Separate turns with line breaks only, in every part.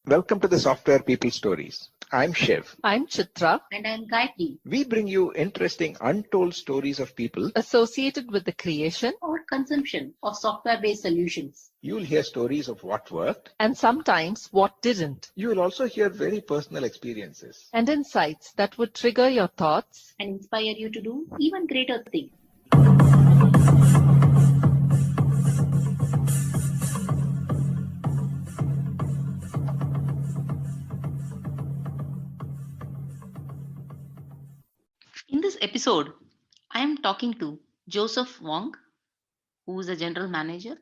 Welcome to the Software People Stories. I'm Shiv.
I'm Chitra.
And I'm Gayatri.
We bring you interesting, untold stories of people
Associated with the creation
Or consumption of software-based solutions.
You'll hear stories of what worked,
and sometimes what didn't,
you will also hear very personal experiences.
and insights that would trigger your thoughts
And inspire you to do even greater things. In this episode, I am talking to Joseph Wong, who is a General Manager,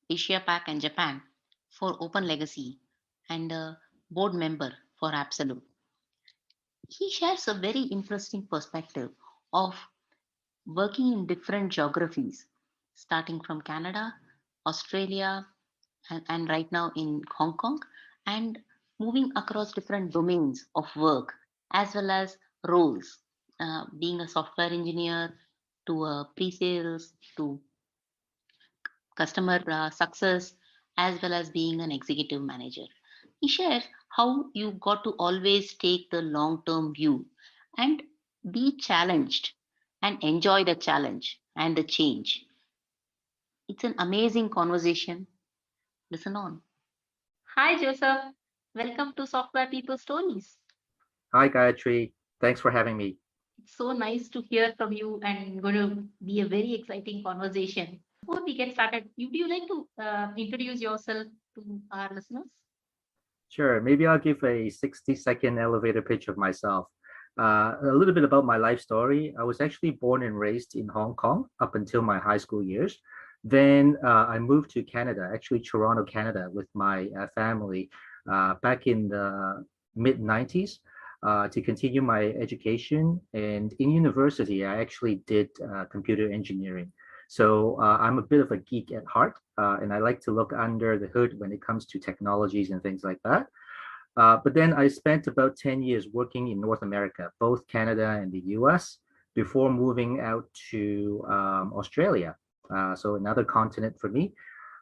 Asia Pac and Japan for OpenLegacy and a board member for AppSolute. He shares a very interesting perspective of working in different geographies, starting from Canada, Australia, and right now in Hong Kong, and moving across different domains of work as well as roles, being a software engineer to a pre-sales to customer success, as well as being an executive manager. He shares how you got to always take the long-term view and be challenged and enjoy the challenge and the change. It's an amazing conversation. Listen on. Hi, Joseph. Welcome to Software People Stories.
Hi, Gayatri. Thanks for having me.
It's so nice to hear from you and going to be a very exciting conversation. Before we get started, would you like to introduce yourself to our listeners?
Sure, maybe I'll give a 60-second elevator pitch of myself. A little bit about my life story. I was actually born and raised in Hong Kong up until my high school years. Then I moved to Canada, actually Toronto, Canada, with my family back in the mid-90s to continue my education. And in university, I actually did computer engineering. So I'm a bit of a geek at heart, and I like to look under the hood when it comes to technologies and things like that. But then I spent about 10 years working in North America, both Canada and the US, before moving out to Australia. So another continent for me.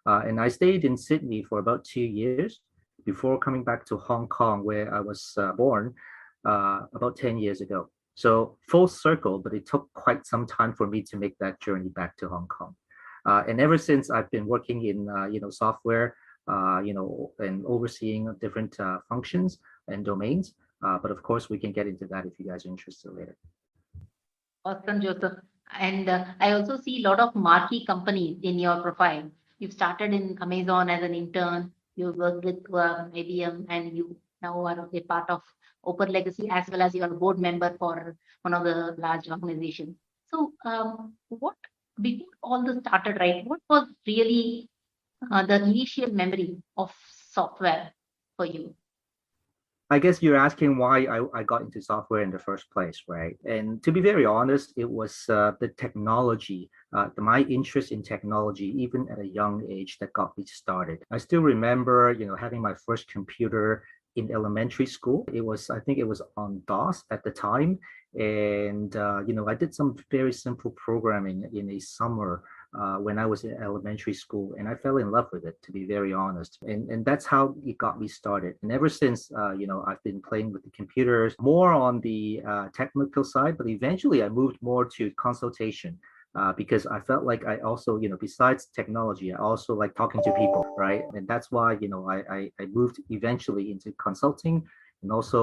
And I stayed in Sydney for about 2 years before coming back to Hong Kong, where I was born about 10 years ago. So full circle, but it took quite some time for me to make that journey back to Hong Kong. And ever since I've been working in software, and overseeing different functions and domains. But of course, we can get into that if you guys are interested later.
Awesome, Joseph. And I also see a lot of marquee companies in your profile. You've started in Amazon as an intern. You worked with IBM, and you now are a part of OpenLegacy as well as you are a board member for one of the large organizations. So, what before all this started, right? What was really the initial memory of software for you?
I guess you're asking why I got into software in the first place, right? And to be very honest, it was the technology, my interest in technology, even at a young age, that got me started. I still remember, having my first computer in elementary school. I think it was on DOS at the time. And, I did some very simple programming in a summer when I was in elementary school, and I fell in love with it, to be very honest. And that's how it got me started. And ever since, I've been playing with the computers more on the technical side, but eventually I moved more to consultation. Because I felt like I also, besides technology, I also like talking to people, right? And that's why, I moved eventually into consulting and also,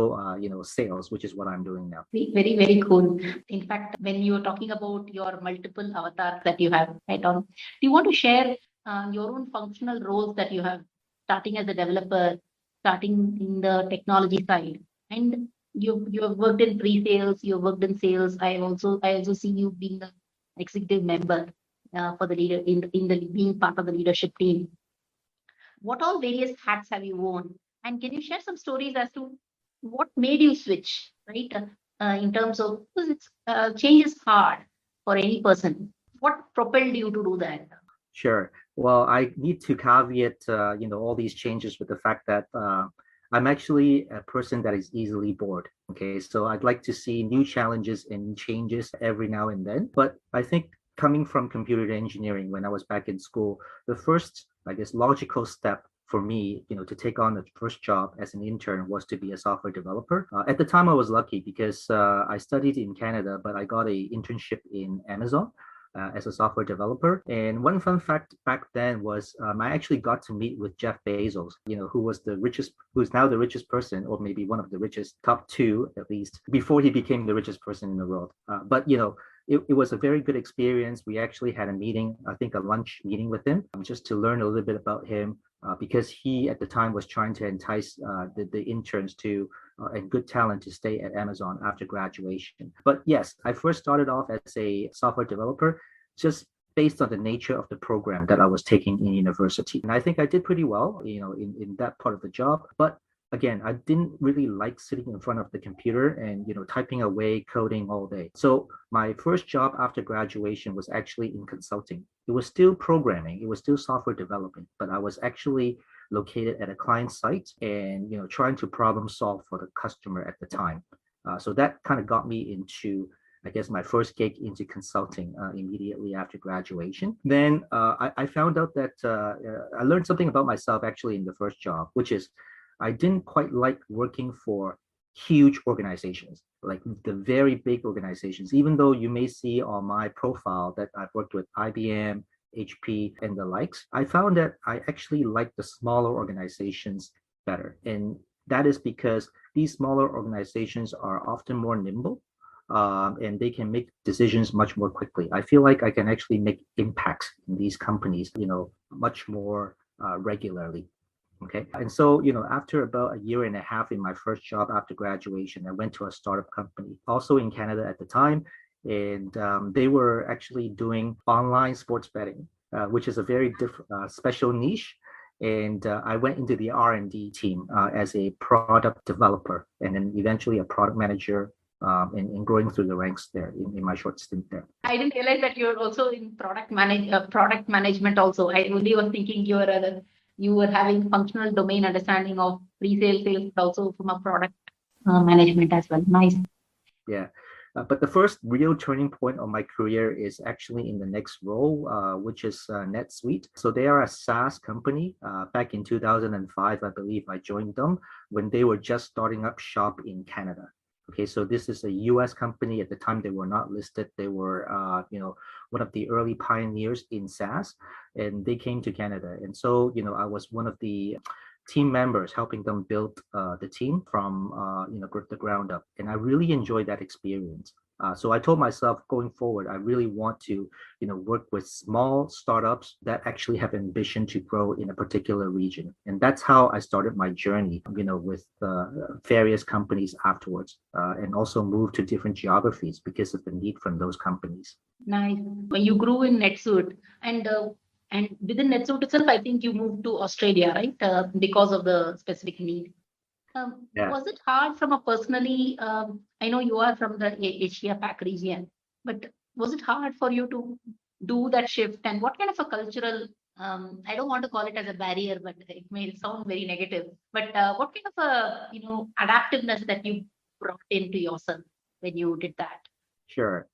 sales, which is what I'm doing now.
Very, very cool. In fact, when you were talking about your multiple avatars that you have right on, do you want to share your own functional roles that you have, starting as a developer, starting in the technology side, and you have worked in pre-sales, you have worked in sales. I also see you being the executive member for the leader in the being part of the leadership team. What all various hats have you worn? And can you share some stories as to what made you switch, right? In terms of, because it's change is hard for any person. What propelled you to do that?
Sure. Well, I need to caveat, all these changes with the fact that I'm actually a person that is easily bored. Okay, so I'd like to see new challenges and changes every now and then. But I think coming from computer engineering when I was back in school, the first, I guess, logical step for me, to take on the first job as an intern was to be a software developer. At the time, I was lucky because I studied in Canada, but I got a internship in Amazon as a software developer. And one fun fact back then was I actually got to meet with Jeff Bezos, who's now the richest person, or maybe one of the richest, top two at least, before he became the richest person in the world. But it was a very good experience. We actually had a meeting, I think a lunch meeting with him, just to learn a little bit about him, because he at the time was trying to entice the interns to and good talent to stay at Amazon after graduation. But yes, I first started off as a software developer just based on the nature of the program that I was taking in university. And I think I did pretty well, in that part of the job. But again, I didn't really like sitting in front of the computer and typing away coding all day. So my first job after graduation was actually in consulting. It was still programming, it was still software development, but I was actually located at a client site and trying to problem solve for the customer at the time. So that kind of got me into, I guess, my first gig into consulting immediately after graduation. Then I found out that I learned something about myself actually in the first job, which is I didn't quite like working for huge organizations, like the very big organizations, even though you may see on my profile that I've worked with IBM, HP, and the likes. I found that I actually like the smaller organizations better. And that is because these smaller organizations are often more nimble, and they can make decisions much more quickly. I feel like I can actually make impacts in these companies, much more regularly. Okay. And so, after about a year and a half in my first job after graduation, I went to a startup company, also in Canada at the time. And they were actually doing online sports betting, which is a very special niche. And I went into the R&D team as a product developer, and then eventually a product manager, and growing through the ranks there in my short stint there.
I didn't realize that you're also in product management also. I only was thinking you were having functional domain understanding of pre-sale sales, but also from a product management as well. Nice.
Yeah. But the first real turning point of my career is actually in the next role, which is NetSuite. So they are a SaaS company. Back in 2005, I believe I joined them when they were just starting up shop in Canada. Okay, so this is a US company. At the time, they were not listed. They were, one of the early pioneers in SaaS, and they came to Canada. And so, I was one of the team members helping them build the team from, the ground up. And I really enjoyed that experience. So I told myself going forward, I really want to, work with small startups that actually have ambition to grow in a particular region. And that's how I started my journey, with various companies afterwards, and also moved to different geographies because of the need from those companies.
Nice. When you grew in NetSuite and within NetSuite itself, I think you moved to Australia, right? Because of the specific need.
Yeah.
Was it hard from a personally, I know you are from the Asia Pac region, but was it hard for you to do that shift? And what kind of a cultural, I don't want to call it as a barrier, but it may sound very negative, but what kind of a, adaptiveness that you brought into yourself when you did that?
Sure.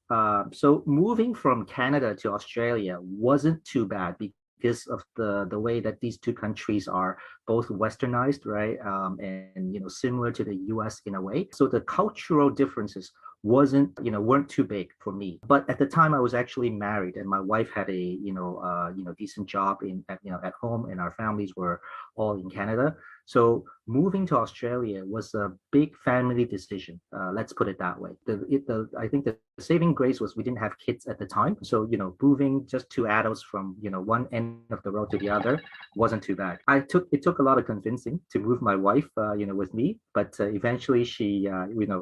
So moving from Canada to Australia wasn't too bad because of the way that these two countries are both westernized, right? And similar to the US in a way. So the cultural differences weren't too big for me. But at the time I was actually married and my wife had a decent job at home, and our families were all in Canada. So moving to Australia was a big family decision. Let's put it that way. I think the saving grace was we didn't have kids at the time. So, moving just two adults from, one end of the road to the other wasn't too bad. It took a lot of convincing to move my wife, with me, but eventually she,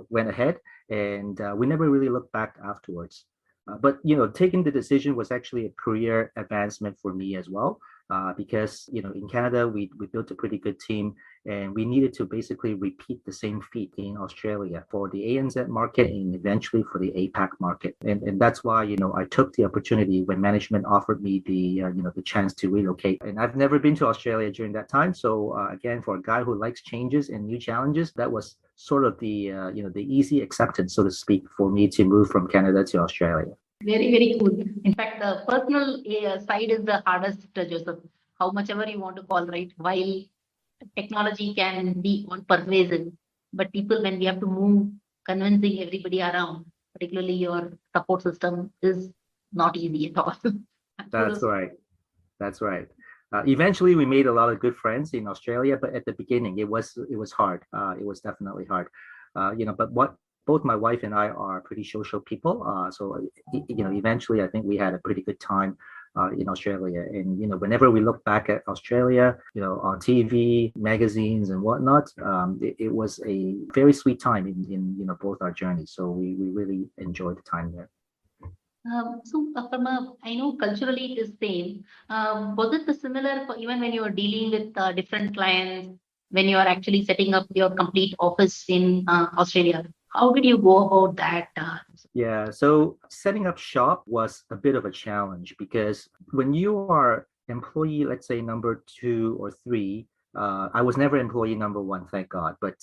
went ahead, and we never really looked back afterwards. But taking the decision was actually a career advancement for me as well, because in Canada we built a pretty good team, and we needed to basically repeat the same feat in Australia for the ANZ market and eventually for the APAC market. And that's why I took the opportunity when management offered me the chance to relocate. And I've never been to Australia during that time, so again, for a guy who likes changes and new challenges, that was sort of the easy acceptance, so to speak, for me to move from Canada to Australia.
Very, very cool. In fact, the personal side is the hardest, Joseph. how much ever you want to call, right? While technology can be all pervasive, but people, when we have to move, convincing everybody around, particularly your support system, is not easy at all.
That's right. That's right. Eventually, we made a lot of good friends in Australia, but at the beginning, it was hard. It was definitely hard. But what both my wife and I are pretty social people. Eventually, I think we had a pretty good time in Australia. And whenever we look back at Australia, on TV, magazines, and whatnot, it was a very sweet time in both our journeys. So we really enjoyed the time there.
I know culturally it is same. Was it the similar for even when you were dealing with different clients, when you are actually setting up your complete office in Australia? How did you go about that?
Yeah, so setting up shop was a bit of a challenge because when you are employee, let's say number 2 or 3, I was never employee number 1, thank God. But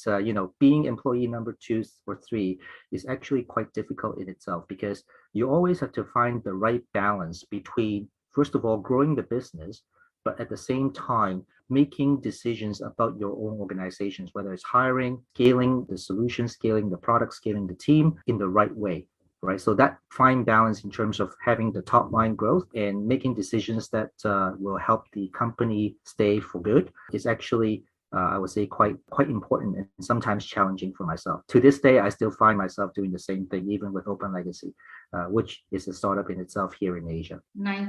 being employee number 2 or 3 is actually quite difficult in itself because you always have to find the right balance between, first of all, growing the business, but at the same time making decisions about your own organizations, whether it's hiring, scaling the solution, scaling the product, scaling the team in the right way. Right. So that fine balance in terms of having the top line growth and making decisions that will help the company stay for good is actually, I would say, quite important and sometimes challenging for myself. To this day, I still find myself doing the same thing, even with OpenLegacy, which is a startup in itself here in Asia.
Nice.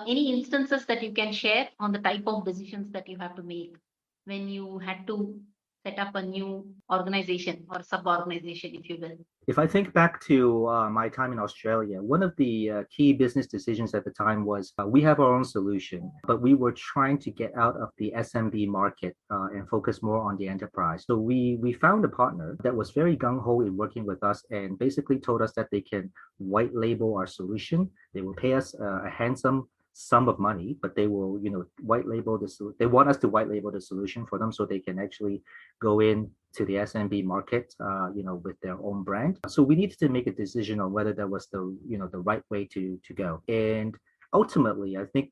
Any instances that you can share on the type of decisions that you have to make when you had to set up a new organization or sub-organization, if you will?
If I think back to my time in Australia, one of the key business decisions at the time was we have our own solution, but we were trying to get out of the SMB market and focus more on the enterprise. So we found a partner that was very gung-ho in working with us and basically told us that they can white label our solution. They will pay us a handsome sum of money, but they will, white label this. They want us to white label the solution for them so they can actually go in to the SMB market, with their own brand. So we needed to make a decision on whether that was the right way to go. And ultimately, I think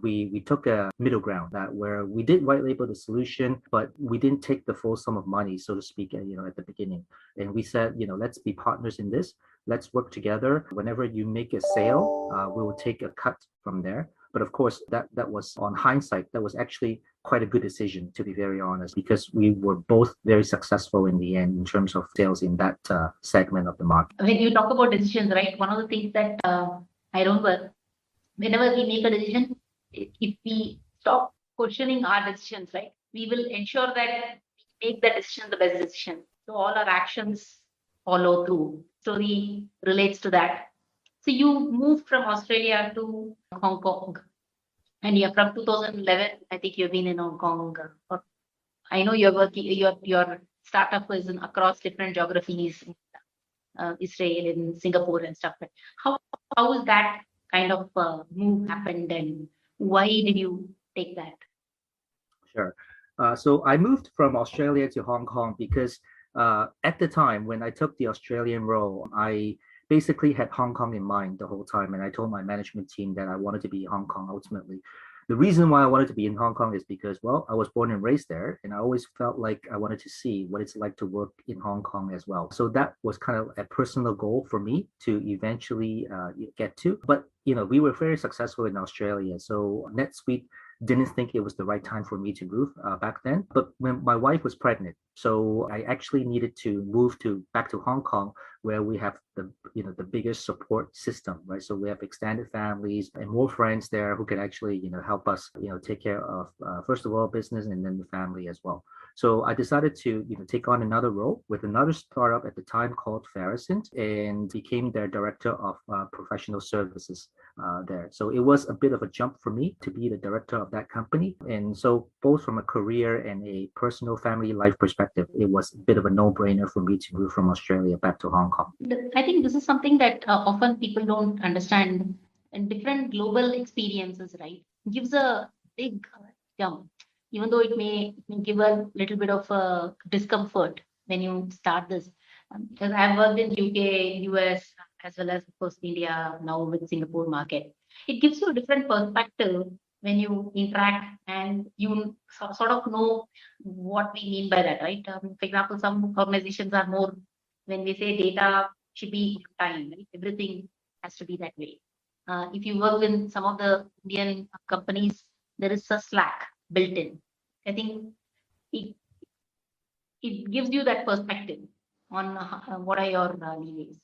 we took a middle ground that where we did white label the solution, but we didn't take the full sum of money, so to speak, at the beginning. And we said, let's be partners in this. Let's work together. Whenever you make a sale, we will take a cut from there. But of course, that was on hindsight. That was actually quite a good decision, to be very honest, because we were both very successful in the end in terms of sales in that segment of the market.
When you talk about decisions, right, one of the things that I remember, whenever we make a decision, if we stop questioning our decisions, right, we will ensure that we make the decision the best decision. So all our actions follow through. Story relates to that. So you moved from Australia to Hong Kong, and you're from 2011. I think you've been in Hong Kong. I know you're working. Your startup is across different geographies, Israel and Singapore and stuff. But how is that kind of move happened, and why did you take that?
Sure. So I moved from Australia to Hong Kong because at the time when I took the Australian role, I basically had Hong Kong in mind the whole time. And I told my management team that I wanted to be in Hong Kong ultimately. The reason why I wanted to be in Hong Kong is because, well, I was born and raised there, and I always felt like I wanted to see what it's like to work in Hong Kong as well. So that was kind of a personal goal for me to eventually get to. But, we were very successful in Australia. So NetSuite didn't think it was the right time for me to move back then. But when my wife was pregnant, so I actually needed to move back to Hong Kong, where we have the biggest support system, right? So we have extended families and more friends there who can actually help us take care of first of all business and then the family as well. So I decided to take on another role with another startup at the time called Farasint and became their director of professional services there. So it was a bit of a jump for me to be the director of that company. And so both from a career and a personal family life perspective, it was a bit of a no-brainer for me to move from Australia back to Hong Kong.
I think this is something that often people don't understand, and different global experiences, right, gives a big jump, even though it may give a little bit of discomfort when you start this. Because I've worked in UK, US, as well as of course India, now with Singapore market. It gives you a different perspective when you interact and you sort of know what we mean by that, right? For example, some organizations are more, when we say data should be time, right? Everything has to be that way. If you work in some of the Indian companies, there is a Slack built in. I think it, it gives you that perspective on what are your needs.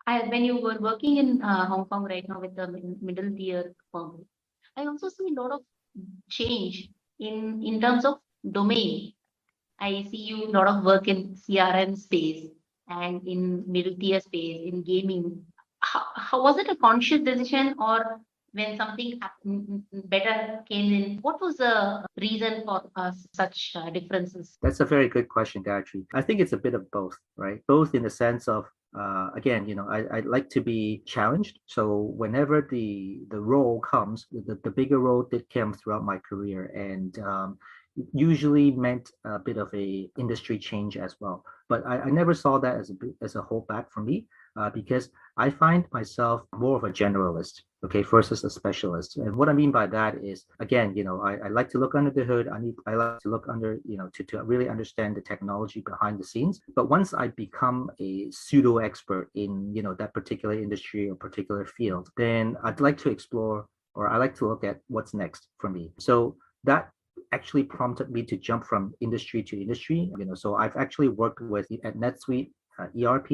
When you were working in Hong Kong right now with the middle tier firm, I also see a lot of change in terms of domain. I see you a lot of work in CRM space and in middle tier space, in gaming. How was it a conscious decision, or when something better came in, what was the reason for such differences?
That's a very good question, Gayatri. I think it's a bit of both, right? Both in the sense of again, I like to be challenged. So whenever the role comes, the bigger role that came throughout my career, and usually meant a bit of a industry change as well. But I never saw that as a holdback for me, because I find myself more of a generalist, okay, versus a specialist. And what I mean by that is, again, I like to look under the hood. I like to look under, to really understand the technology behind the scenes. But once I become a pseudo expert in, that particular industry or particular field, then I'd like to explore, or I like to look at what's next for me. So that actually prompted me to jump from industry to industry. So I've actually worked with at NetSuite ERP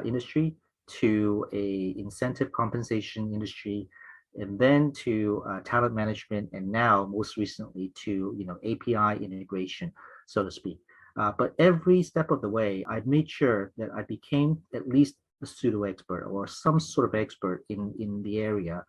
industry, to a incentive compensation industry, and then to talent management, and now most recently to API integration, so to speak. But every step of the way, I made sure that I became at least a pseudo expert or some sort of expert in the area,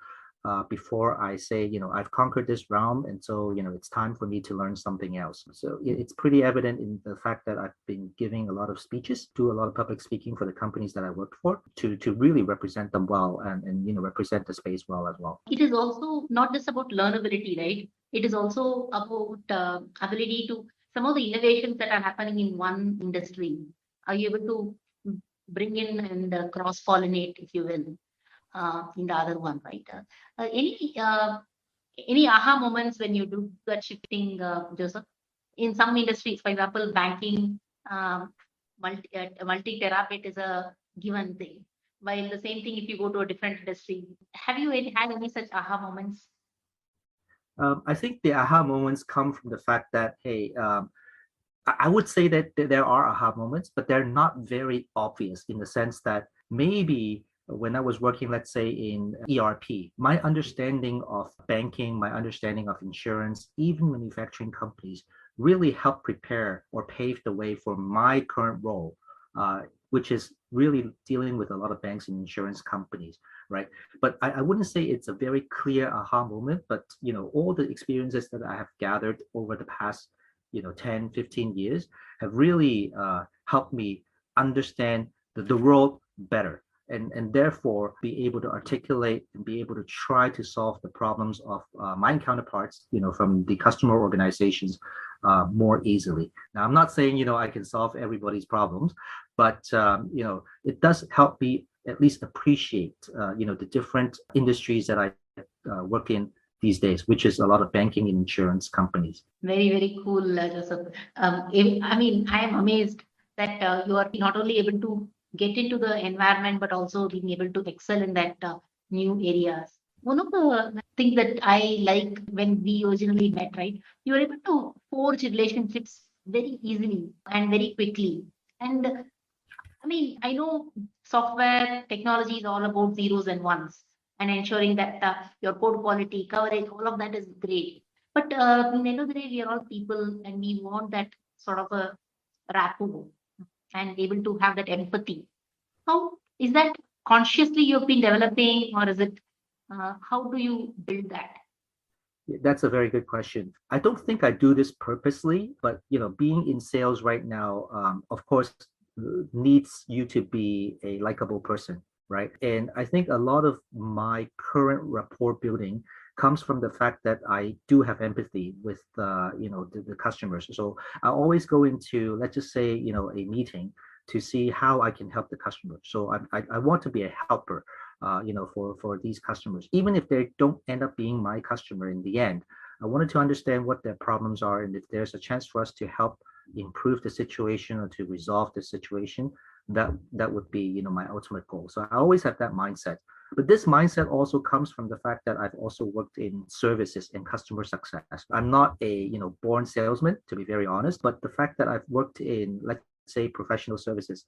before I say, I've conquered this realm, and so, it's time for me to learn something else. So it's pretty evident in the fact that I've been giving a lot of speeches, do a lot of public speaking for the companies that I worked for, to really represent them well, and represent the space well as well.
It is also not just about learnability, right? It is also about ability to, some of the innovations that are happening in one industry, are you able to bring in and cross-pollinate, if you will, in the other one, right? Any aha moments when you do that shifting, Joseph? In some industries, for example, banking, multi-terabit is a given thing. While the same thing, if you go to a different industry, have you had any such aha moments?
I think the aha moments come from the fact that, hey, I would say that there are aha moments, but they're not very obvious, in the sense that maybe when I was working, let's say, in ERP, my understanding of banking, my understanding of insurance, even manufacturing companies, really helped prepare or pave the way for my current role, which is really dealing with a lot of banks and insurance companies, right? But I wouldn't say it's a very clear aha moment, but all the experiences that I have gathered over the past 10, 15 years have really helped me understand the world better, and therefore be able to articulate and be able to try to solve the problems of my counterparts, from the customer organizations, more easily. Now, I'm not saying, I can solve everybody's problems, but, it does help me at least appreciate, the different industries that I work in these days, which is a lot of banking and insurance companies.
Very, very cool, Joseph. I mean, I am amazed that you are not only able to get into the environment, but also being able to excel in that new areas. One of the things that I like when we originally met, right? You were able to forge relationships very easily and very quickly. And I mean, I know software technology is all about zeros and ones and ensuring that your code quality, coverage, all of that is great. But in the end of the day, we are all people and we want that sort of a rapport and able to have that empathy. How is that consciously you've been developing, or is it, how do you build that?
That's a very good question. I don't think I do this purposely, but being in sales right now, of course, needs you to be a likable person, right? And I think a lot of my current rapport building comes from the fact that I do have empathy with the customers. So I always go into, let's just say, a meeting to see how I can help the customer. So I want to be a helper, for these customers, even if they don't end up being my customer in the end. I wanted to understand what their problems are, and if there's a chance for us to help improve the situation or to resolve the situation, that would be, my ultimate goal. So I always have that mindset. But this mindset also comes from the fact that I've also worked in services and customer success. I'm not a, born salesman, to be very honest, but the fact that I've worked in, let's say, professional services,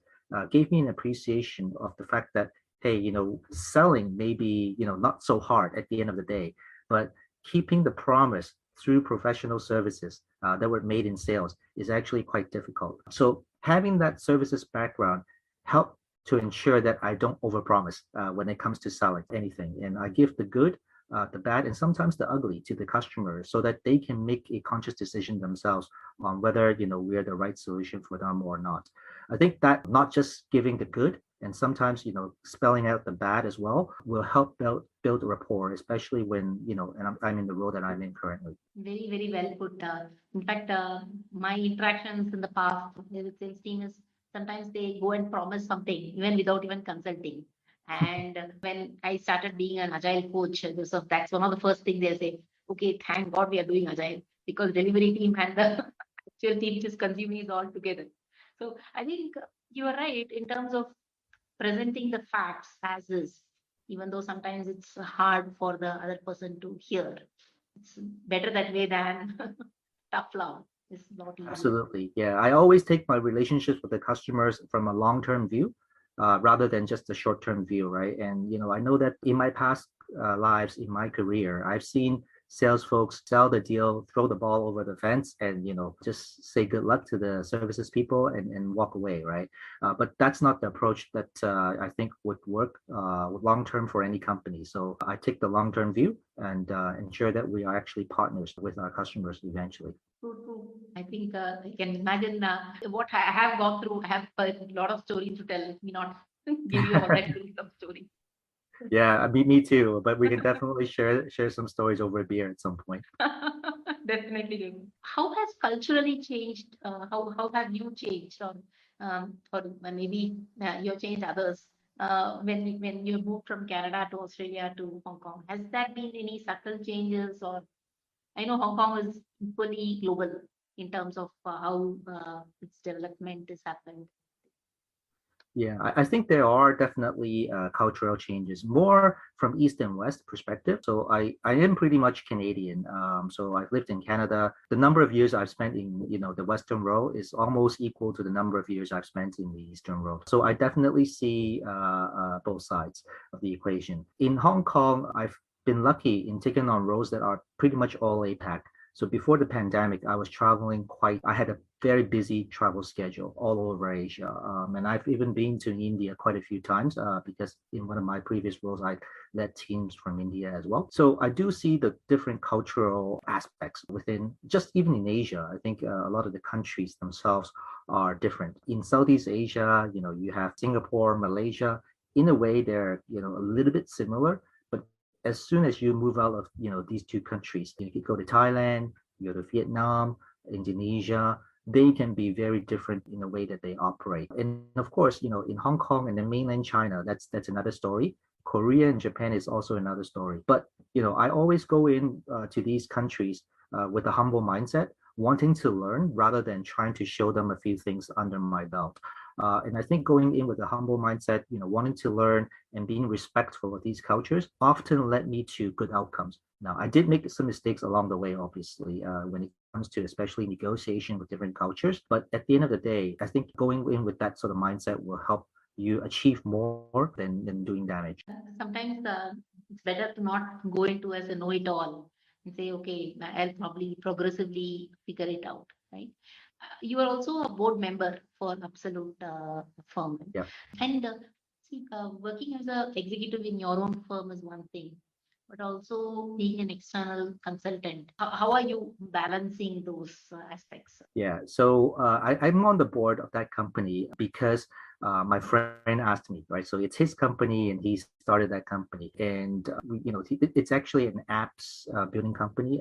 gave me an appreciation of the fact that, hey, selling may be, not so hard at the end of the day, but keeping the promise through professional services that were made in sales is actually quite difficult. So having that services background helped to ensure that I don't overpromise when it comes to selling anything. And I give the good, the bad, and sometimes the ugly to the customer so that they can make a conscious decision themselves on whether, we're the right solution for them or not. I think that not just giving the good and sometimes, spelling out the bad as well will help build rapport, especially when, and I'm in the role that I'm in currently.
Very, very well put. In fact, my interactions in the past with the sales team is sometimes they go and promise something even without even consulting. And when I started being an agile coach, so that's one of the first things they say, okay, thank God we are doing agile because delivery team and the actual team which is consuming is all together. So I think you are right in terms of presenting the facts as is, even though sometimes it's hard for the other person to hear. It's better that way than tough love. It's not easy.
Absolutely. Yeah. I always take my relationships with the customers from a long-term view rather than just a short-term view, right? And, I know that in my past lives, in my career, I've seen sales folks sell the deal, throw the ball over the fence, and, just say good luck to the services people and walk away, right? But that's not the approach that I think would work long-term for any company. So I take the long-term view and ensure that we are actually partners with our customers eventually.
True, true. I think I can imagine what I have gone through. I have a lot of stories to tell. Let me not give you all that gruesome story.
Yeah, me too. But we can definitely share some stories over a beer at some point.
Definitely. How has culturally changed? How have you changed, or maybe you have changed others when you moved from Canada to Australia to Hong Kong? Has that been any subtle changes, or I know Hong Kong is equally global in terms of how its development is happened.
Yeah, I think there are definitely cultural changes, more from East and West perspective. So I am pretty much Canadian. So I've lived in Canada. The number of years I've spent in, the Western world is almost equal to the number of years I've spent in the Eastern world. So I definitely see both sides of the equation. In Hong Kong, I've been lucky in taking on roles that are pretty much all APAC. So before the pandemic, I was traveling I had a very busy travel schedule all over Asia. And I've even been to India quite a few times because in one of my previous roles, I led teams from India as well. So I do see the different cultural aspects within, just even in Asia. I think a lot of the countries themselves are different. In Southeast Asia, you have Singapore, Malaysia. In a way, they're, a little bit similar. As soon as you move out of these two countries, you could go to Thailand, you go to Vietnam, Indonesia, they can be very different in the way that they operate. And of course, in Hong Kong and then mainland China, that's another story. Korea and Japan is also another story. But I always go in to these countries with a humble mindset, wanting to learn rather than trying to show them a few things under my belt. And I think going in with a humble mindset, wanting to learn and being respectful of these cultures often led me to good outcomes. Now, I did make some mistakes along the way, obviously, when it comes to especially negotiation with different cultures. But at the end of the day, I think going in with that sort of mindset will help you achieve more than doing damage.
Sometimes it's better to not go into as a know-it-all and say, okay, I'll probably progressively figure it out, right? You are also a board member for AppSolute firm.
Yeah.
And working as an executive in your own firm is one thing, but also being an external consultant. How are you balancing those aspects?
Yeah, so I'm on the board of that company because my friend asked me, right? So it's his company and he started that company. And, it's actually an apps building company,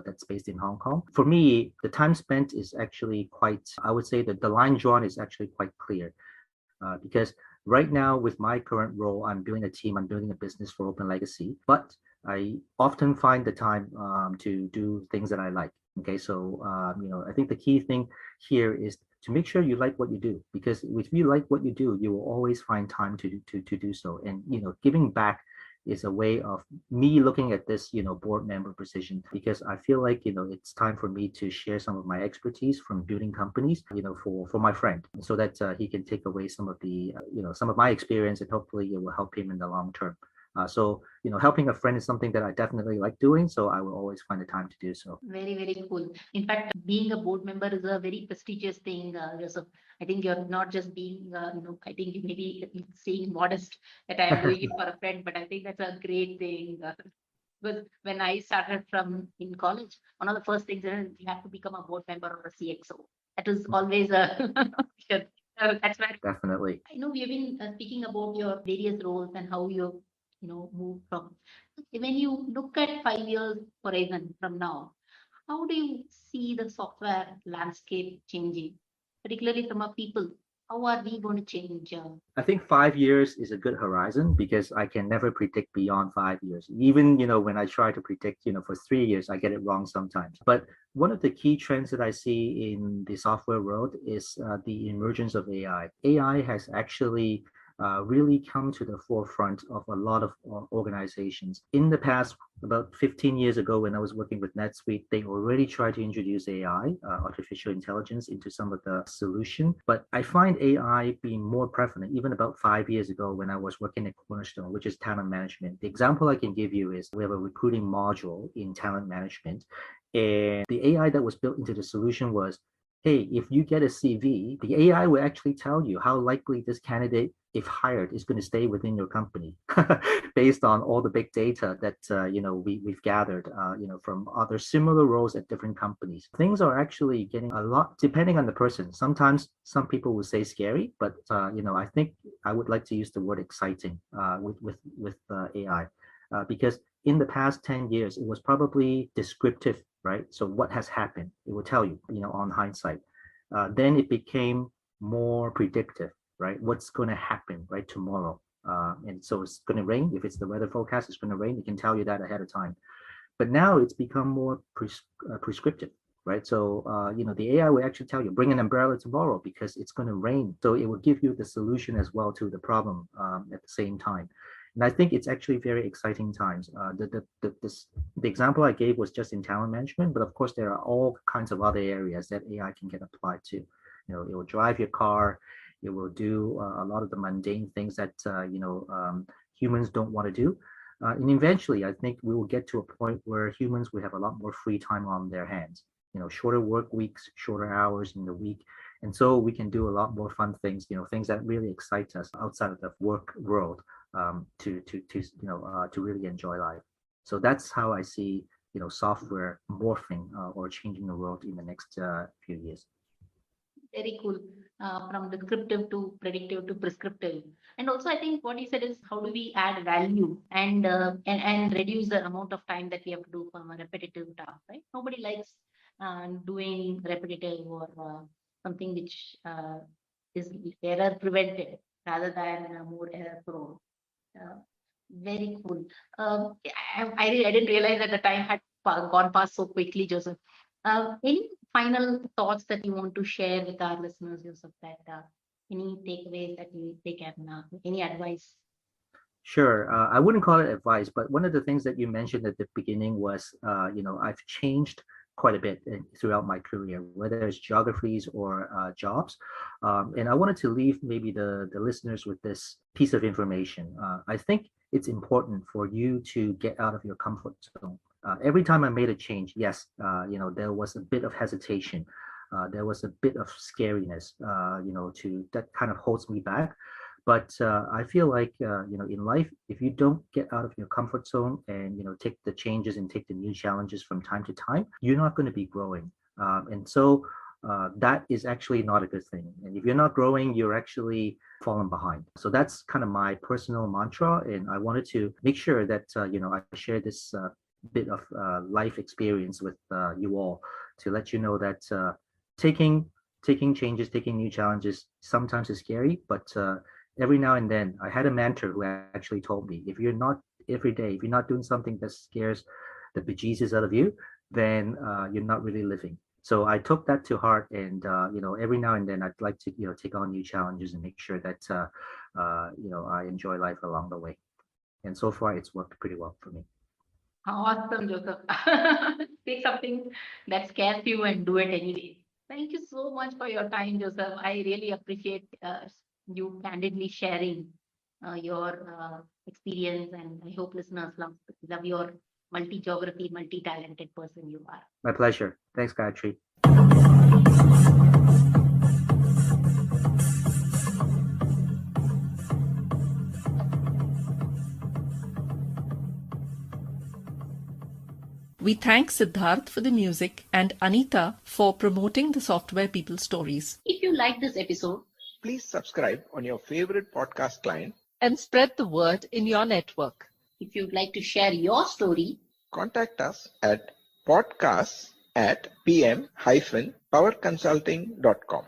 that's based in Hong Kong. For me, the time spent is actually quite, I would say that the line drawn is actually quite clear because right now with my current role, I'm building a team, I'm building a business for OpenLegacy. But I often find the time to do things that I like. Okay, so I think the key thing here is to make sure you like what you do, because if you like what you do, you will always find time to do so. And giving back is a way of me looking at this board member position, because I feel like it's time for me to share some of my expertise from building companies for my friend, so that he can take away some of the some of my experience, and hopefully it will help him in the long term. So helping a friend is something that I definitely like doing, so I will always find the time to do so.
Very, very cool. In fact, being a board member is a very prestigious thing, Joseph. I think you're not just being, I think you may be saying modest that I am doing it for a friend, but I think that's a great thing. Because when I started from in college, one of the first things is you have to become a board member or a CXO. That was always a that's where
Definitely.
I know we have been speaking about your various roles and how you moved from. When you look at 5 years horizon from now, how do you see the software landscape changing, particularly from our people? How are we going to change?
I think 5 years is a good horizon, because I can never predict beyond 5 years. Even, when I try to predict, for 3 years, I get it wrong sometimes. But one of the key trends that I see in the software world is the emergence of AI. AI has actually really come to the forefront of a lot of organizations. In the past, about 15 years ago, when I was working with NetSuite, they already tried to introduce AI, artificial intelligence, into some of the solution. But I find AI being more prevalent even about 5 years ago, when I was working at Cornerstone, which is talent management. The example I can give you is we have a recruiting module in talent management, and the AI that was built into the solution was, hey, if you get a CV, the AI will actually tell you how likely this candidate, if hired, is going to stay within your company, based on all the big data that we've gathered from other similar roles at different companies. Things are actually getting a lot, depending on the person. Sometimes some people will say scary, but I think I would like to use the word exciting with AI, because in the past 10 years, it was probably descriptive, right? So what has happened, it will tell you, on hindsight. Then it became more predictive, right? What's going to happen, right, tomorrow. And so it's going to rain. If it's the weather forecast, it's going to rain. It can tell you that ahead of time. But now it's become more prescriptive, right? So, the AI will actually tell you, bring an umbrella tomorrow because it's going to rain. So it will give you the solution as well to the problem at the same time. And I think it's actually very exciting times. The example I gave was just in talent management, but of course there are all kinds of other areas that AI can get applied to. It will drive your car. It will do a lot of the mundane things that humans don't want to do. And eventually, I think we will get to a point where humans will have a lot more free time on their hands. Shorter work weeks, shorter hours in the week, and so we can do a lot more fun things. Things that really excite us outside of the work world, to really enjoy life. So that's how I see software morphing or changing the world in the next few years.
Very cool. From descriptive to predictive to prescriptive. And also, I think what you said is how do we add value and reduce the amount of time that we have to do from a repetitive task, right? Nobody likes doing repetitive or something which is error prevented rather than more error prone. Very cool. I didn't realize that the time had gone past so quickly, Joseph. Any final thoughts that you want to share with our listeners, Joseph? That any takeaways that they can, any advice?
Sure. I wouldn't call it advice, but one of the things that you mentioned at the beginning was, I've changed quite a bit throughout my career, whether it's geographies or jobs. And I wanted to leave maybe the listeners with this piece of information. I think it's important for you to get out of your comfort zone. Every time I made a change, yes, there was a bit of hesitation. There was a bit of scariness, that kind of holds me back. But I feel like, in life, if you don't get out of your comfort zone and, take the changes and take the new challenges from time to time, you're not going to be growing. And so that is actually not a good thing. And if you're not growing, you're actually falling behind. So that's kind of my personal mantra. And I wanted to make sure that, I share this bit of life experience with you all to let you know that taking changes, taking new challenges sometimes is scary, but every now and then I had a mentor who actually told me, if you're not every day. If you're not doing something that scares the bejesus out of you, then you're not really living. So I took that to heart, and every now and then I'd like to take on new challenges and make sure that I enjoy life along the way. And so far, it's worked pretty well for me.
Awesome, Joseph. Take something that scares you and do it anyway. Thank you so much for your time, Joseph. I really appreciate you candidly sharing your experience, and I hope listeners love your multi-geography, multi-talented person you are.
My pleasure. Thanks, Gayatri.
We thank Siddharth for the music and Anita for promoting the Software People stories.
If you like this episode,
Please subscribe on your favorite podcast client.
And spread the word in your network.
if you'd like to share your story,
Contact us at podcasts@pm-powerconsulting.com.